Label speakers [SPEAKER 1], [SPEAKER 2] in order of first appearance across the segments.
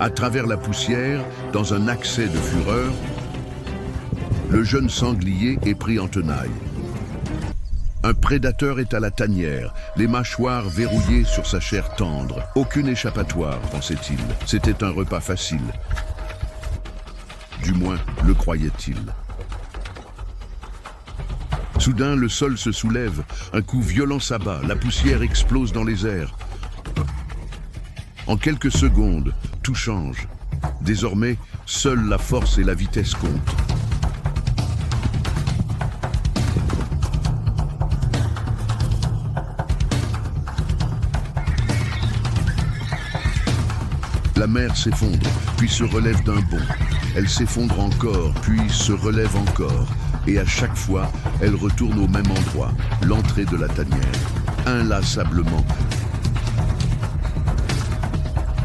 [SPEAKER 1] À travers la poussière, dans un accès de fureur, le jeune sanglier est pris en tenaille. Un prédateur est à la tanière, les mâchoires verrouillées sur sa chair tendre. Aucune échappatoire, pensait-il. C'était un repas facile. Du moins, le croyait-il. Soudain, le sol se soulève, un coup violent s'abat, la poussière explose dans les airs. En quelques secondes, tout change. Désormais, seule la force et la vitesse comptent. La mer s'effondre, puis se relève d'un bond. Elle s'effondre encore, puis se relève encore. Et à chaque fois, elle retourne au même endroit, l'entrée de la tanière, inlassablement.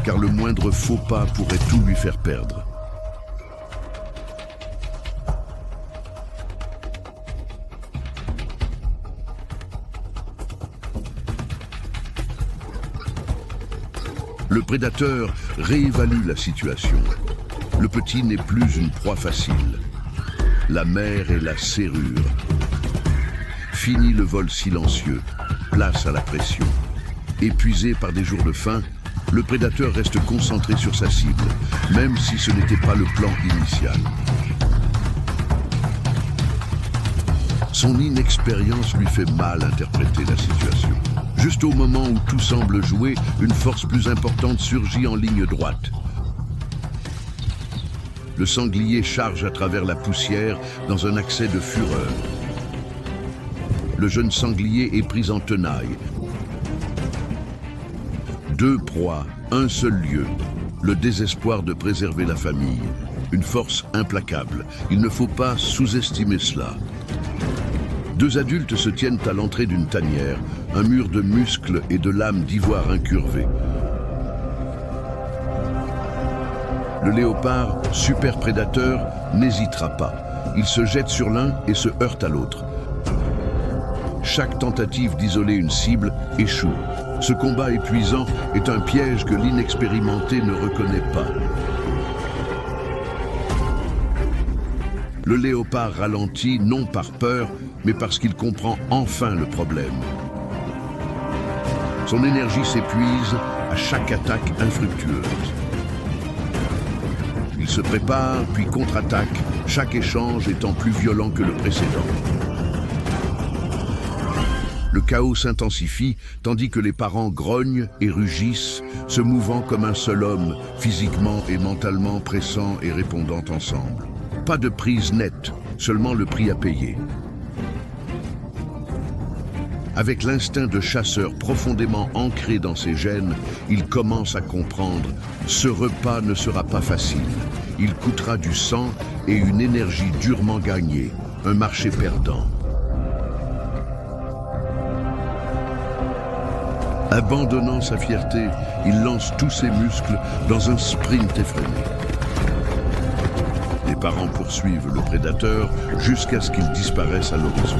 [SPEAKER 1] Car le moindre faux pas pourrait tout lui faire perdre. Le prédateur réévalue la situation. Le petit n'est plus une proie facile. La mer est la serrure. Fini le vol silencieux, place à la pression. Épuisé par des jours de faim, le prédateur reste concentré sur sa cible, même si ce n'était pas le plan initial. Son inexpérience lui fait mal interpréter la situation. Juste au moment où tout semble jouer, une force plus importante surgit en ligne droite. Le sanglier charge à travers la poussière dans un accès de fureur. Le jeune sanglier est pris en tenaille. Deux proies, un seul lieu. Le désespoir de préserver la famille. Une force implacable. Il ne faut pas sous-estimer cela. Deux adultes se tiennent à l'entrée d'une tanière, un mur de muscles et de lames d'ivoire incurvées. Le léopard, super prédateur, n'hésitera pas. Il se jette sur l'un et se heurte à l'autre. Chaque tentative d'isoler une cible échoue. Ce combat épuisant est un piège que l'inexpérimenté ne reconnaît pas. Le léopard ralentit non par peur, mais parce qu'il comprend enfin le problème. Son énergie s'épuise à chaque attaque infructueuse. Il se prépare, puis contre-attaque, chaque échange étant plus violent que le précédent. Le chaos s'intensifie, tandis que les parents grognent et rugissent, se mouvant comme un seul homme, physiquement et mentalement pressant et répondant ensemble. Pas de prise nette, seulement le prix à payer. Avec l'instinct de chasseur profondément ancré dans ses gènes, il commence à comprendre « ce repas ne sera pas facile. Il coûtera du sang et une énergie durement gagnée, un marché perdant. » Abandonnant sa fierté, il lance tous ses muscles dans un sprint effréné. Les parents poursuivent le prédateur jusqu'à ce qu'il disparaisse à l'horizon.